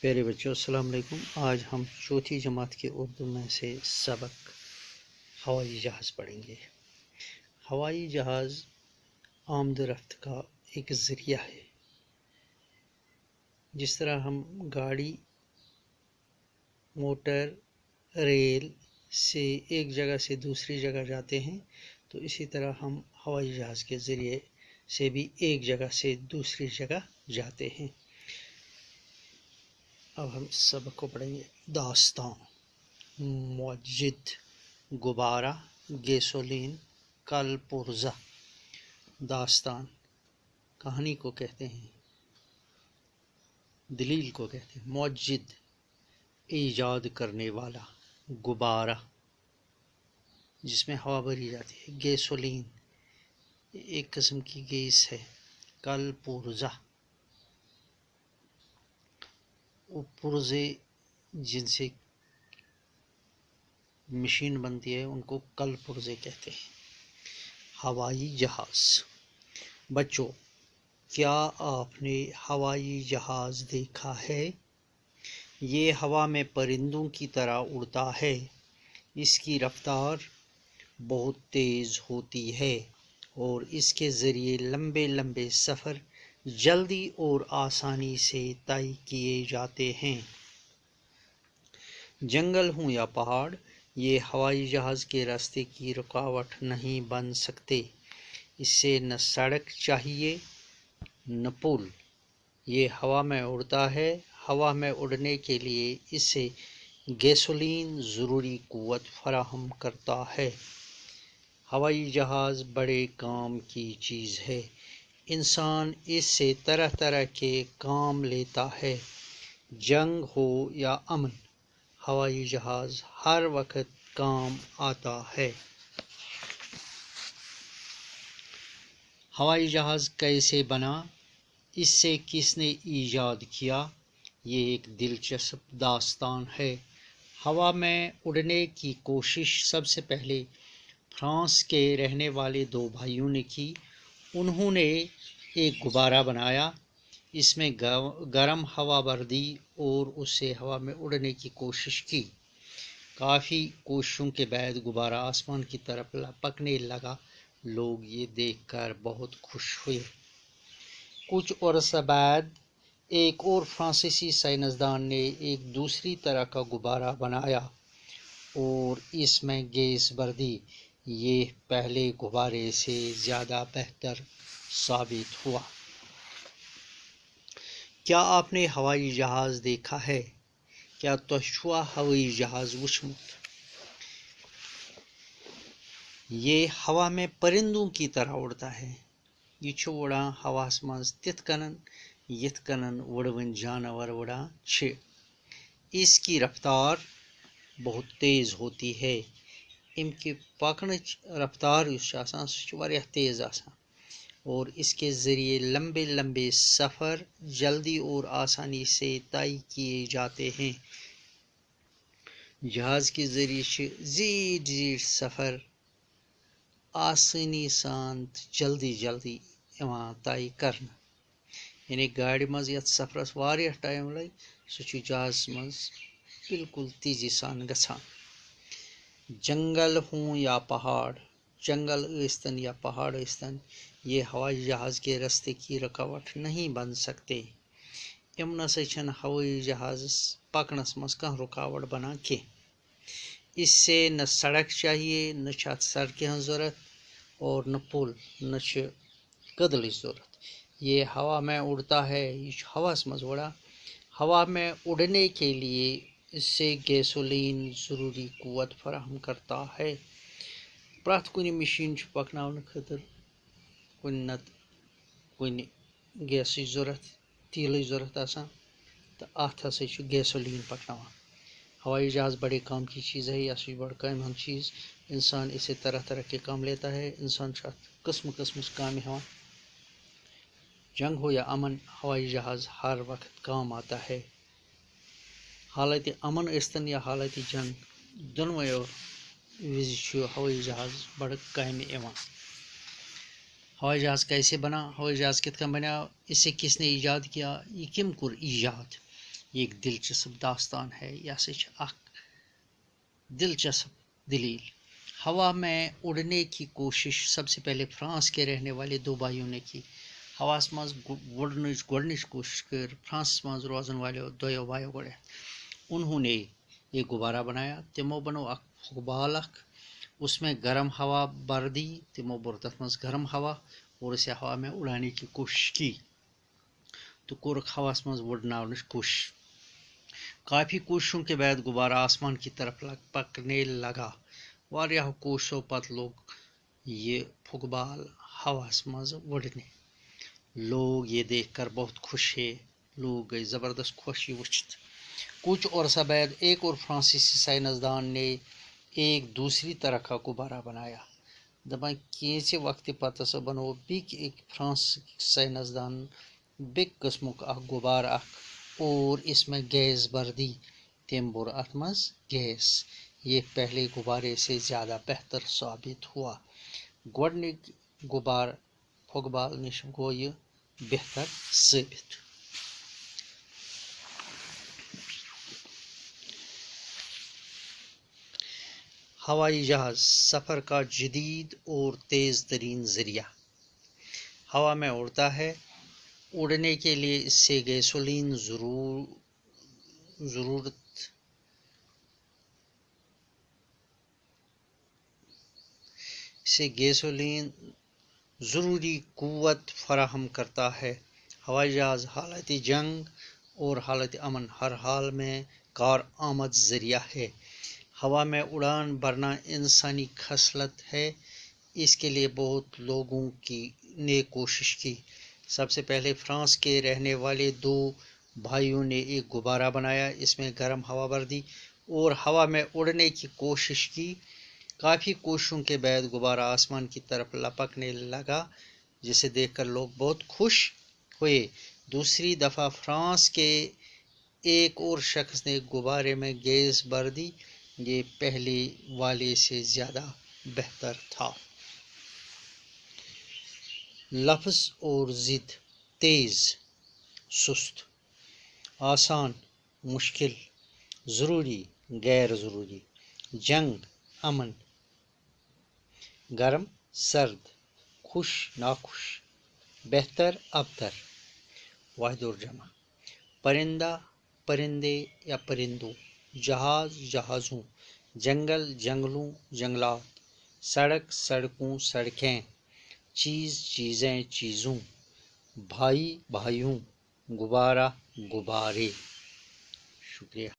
پیارے بچوں السلام علیکم۔ آج ہم چوتھی جماعت کے اردو میں سے سبق ہوائی جہاز پڑھیں گے۔ ہوائی جہاز آمد و رفت کا ایک ذریعہ ہے۔ جس طرح ہم گاڑی، موٹر، ریل سے ایک جگہ سے دوسری جگہ جاتے ہیں، تو اسی طرح ہم ہوائی جہاز کے ذریعے سے بھی ایک جگہ سے دوسری جگہ جاتے ہیں۔ اب ہم اس سبق کو پڑھیں گے۔ داستان، موجد، غبارہ، گیسولین، کل پرزہ۔ داستان کہانی کو کہتے ہیں، دلیل کو کہتے ہیں۔ موجد ایجاد کرنے والا، غبارہ جس میں ہوا بھری جاتی ہے، گیسولین ایک قسم کی گیس ہے، کل پرزہ پرزے جن سے مشین بنتی ہے ان کو کل پرزے کہتے ہیں۔ ہوائی جہاز۔ بچوں، کیا آپ نے ہوائی جہاز دیکھا ہے؟ یہ ہوا میں پرندوں کی طرح اڑتا ہے۔ اس کی رفتار بہت تیز ہوتی ہے اور اس کے ذریعے لمبے لمبے سفر جلدی اور آسانی سے طے کیے جاتے ہیں۔ جنگل ہوں یا پہاڑ، یہ ہوائی جہاز کے راستے کی رکاوٹ نہیں بن سکتے۔ اسے نہ سڑک چاہیے نہ پل۔ یہ ہوا میں اڑتا ہے۔ ہوا میں اڑنے کے لیے اسے گیسولین ضروری قوت فراہم کرتا ہے۔ ہوائی جہاز بڑے کام کی چیز ہے۔ انسان اس سے طرح طرح کے کام لیتا ہے۔ جنگ ہو یا امن، ہوائی جہاز ہر وقت کام آتا ہے۔ ہوائی جہاز کیسے بنا؟ اس سے کس نے ایجاد کیا؟ یہ ایک دلچسپ داستان ہے۔ ہوا میں اڑنے کی کوشش سب سے پہلے فرانس کے رہنے والے دو بھائیوں نے کی۔ انہوں نے ایک غبارہ بنایا، اس میں گرم ہوا بھر دی اور اس سے ہوا میں اڑنے کی کوشش کی۔ کافی کوششوں کے بعد غبارہ آسمان کی طرف لپکنے لگا۔ لوگ یہ دیکھ کر بہت خوش ہوئے۔ کچھ عرصہ بعد ایک اور فرانسیسی سائنسدان نے ایک دوسری طرح کا غبارہ بنایا اور اس میں گیس بھر دی۔ یہ پہلے غبارے سے زیادہ بہتر ثابت ہوا۔ کیا آپ نے ہوائی جہاز دیکھا ہے؟ کیا تۄہہِ چھُوا ہوائی جہاز وُچھمُت؟ یہ ہوا میں پرندوں کی طرح اڑتا ہے۔ یہ چھُ اڑان ہواس منٛز تِتھ کٔنن یِتھ کٔنن وُڑوٕنۍ جانور اڑان چھِ۔ اس کی رفتار بہت تیز ہوتی ہے۔ امکہِ پکنٕچ رفتار یُس چھِ آسان سُہ چھِ واریاہ تیز آسان اور اس کے ذریعے لمبے لمبے سفر جلدی اور آسانی سے طے کیے جاتے ہیں۔ جہاز کے ذریعے چھِ زیٖٹھۍ زیٖٹھۍ سفر آسانی سان جلدی جلدی یِوان طے کرنہٕ۔ یعنی گاڑِ منٛز یتھ سفرس واریاہ ٹایم لگہِ سُہ چھُ جہازس منٛز بالکل تیزی سان گژھان۔ جنگل ہوں یا پہاڑ، جنگل ٲسۍتن یا پہاڑ ٲسۍتن، یہ ہوائی جہاز کے راستے کی رکاوٹ نہیں بن سکتے۔ یِم نسا چھنہٕ ہوائی جہازس پکنس منٛز کانٛہہ رکاوٹ بنان کینٛہہ۔ اس سے نہ سڑک چاہیے، نہ چھِ اتھ سڑکہِ ہٕنٛز ضرورت اور نہ پل، نہ چھِ کدلٕچ ضرورت۔ یہ ہوا میں اڑتا ہے، یہ چھُ ہواہس منٛز اڑان۔ ہوا میں اڑنے کے لیے اس سے گیسولین ضروری قوت فراہم کرتا ہے۔ پرٛٮ۪تھ کُنہِ مشیٖن چھُ پکناونہٕ خٲطرٕ کُنہِ نتہٕ کُنہِ گیسٕچ ضرورت، تیٖلٕچ ضرورت آسان، تہٕ اتھ ہسا چھُ گیسولین پکناوان۔ ہوائی جہاز بڑے کام کی چیز ہے۔ یہ ہسا چھُ بڑٕ کامہِ ہُنٛد چیز۔ انسان اس سے طرح طرح کے کام لیتا ہے۔ انسان چھُ اتھ قٕسمہٕ قٕسمٕچ کامہِ ہٮ۪وان۔ جنگ ہو یا امن، ہوائی جہاز ہر وقت کام آتا ہے۔ حالتِ امن ٲسۍتن یا حالتِ جنگ، دۄنوَیو وِزِ چھُ ہوائی جہاز بڑٕ کامہِ یِوان۔ ہوائی جہاز کیسے بنا؟ ہوائی جہاز کِتھ کٔنۍ بنیو؟ اسے کس نے ایجاد کیا؟ یہ کم کور ایجاد؟ یہ ایک دلچسپ داستان ہے، یہ سا اخ دلچسپ دلیل۔ ہوا میں اڑنے کی کوشش سب سے پہلے فرانس کے رہنے والے دو بھائیوں نے کی۔ ہواس مز وڑنچ گۄڈنِچ کوشش کر فرانسس مز روزن والو دویو بھائیو گۄڈٕ۔ انہوں نے ایک غبارہ بنایا، تمو بنو اخ فُک اخ، اس میں گرم ہوا بھر دی، تمو بور تتھ مز گرم ہوا اور اسے ہوا میں اڑانے کی کوشش کی تو کورک ہواس مز وڑناونٕچ کوشش۔ کافی کوششوں کے بعد غبارہ آسمان کی طرف پکنے لگا۔ واریاہو کوششو پتہٕ لوگ یہ فُک بال ہواس مز وڑنے۔ لوگ یہ دیکھ کر بہت خوش ہوئے، لوگ گئے زبردست خوش یہ وچھت۔ کچھ عرصہ بعد ایک اور فرانسیسی سائنسدان نے ایک دوسری طرح کا غبارہ بنایا۔ دپان کینچہ وقت پتہ سا بنو بیک ایک فرانس سائنسدان بیک قسمک اخ غبارہ اخ اور اس میں گیس بھر دی، تم بور ات مز گیس۔ یہ پہلے غبارے سے زیادہ بہتر ثابت ہوا۔ گۄڈنِک غبار فُک بال نش گو یہ بہتر ثابت۔ ہوائی جہاز سفر کا جدید اور تیز ترین ذریعہ۔ ہوا میں اڑتا ہے، اڑنے کے لیے اس سے گیسولین ضروری قوت فراہم کرتا ہے۔ ہوائی جہاز حالت جنگ اور حالت امن ہر حال میں کارآمد ذریعہ ہے۔ ہوا میں اڑان بھرنا انسانی خصلت ہے، اس کے لیے بہت لوگوں نے کوشش کی۔ سب سے پہلے فرانس کے رہنے والے دو بھائیوں نے ایک غبارہ بنایا، اس میں گرم ہوا بھر دی اور ہوا میں اڑنے کی کوشش کی۔ کافی کوششوں کے بعد غبارہ آسمان کی طرف لپکنے لگا، جسے دیکھ کر لوگ بہت خوش ہوئے۔ دوسری دفعہ فرانس کے ایک اور شخص نے غبارے میں گیس بھر دی، یہ پہلے والے سے زیادہ بہتر تھا۔ لفظ اور ضد: تیز، سست، آسان، مشکل، ضروری، غیر ضروری، جنگ، امن، گرم، سرد، خوش، ناخوش، بہتر، ابتر۔ واحد اور جمع: پرندہ، پرندے یا پرندوں، جہاز، جہازوں، جنگل، جنگلوں، جنگلات، سڑک، سڑکوں، سڑکیں، چیز، چیزیں، چیزوں، بھائی، بھائیوں، غبارہ، غبارے۔ شکریہ۔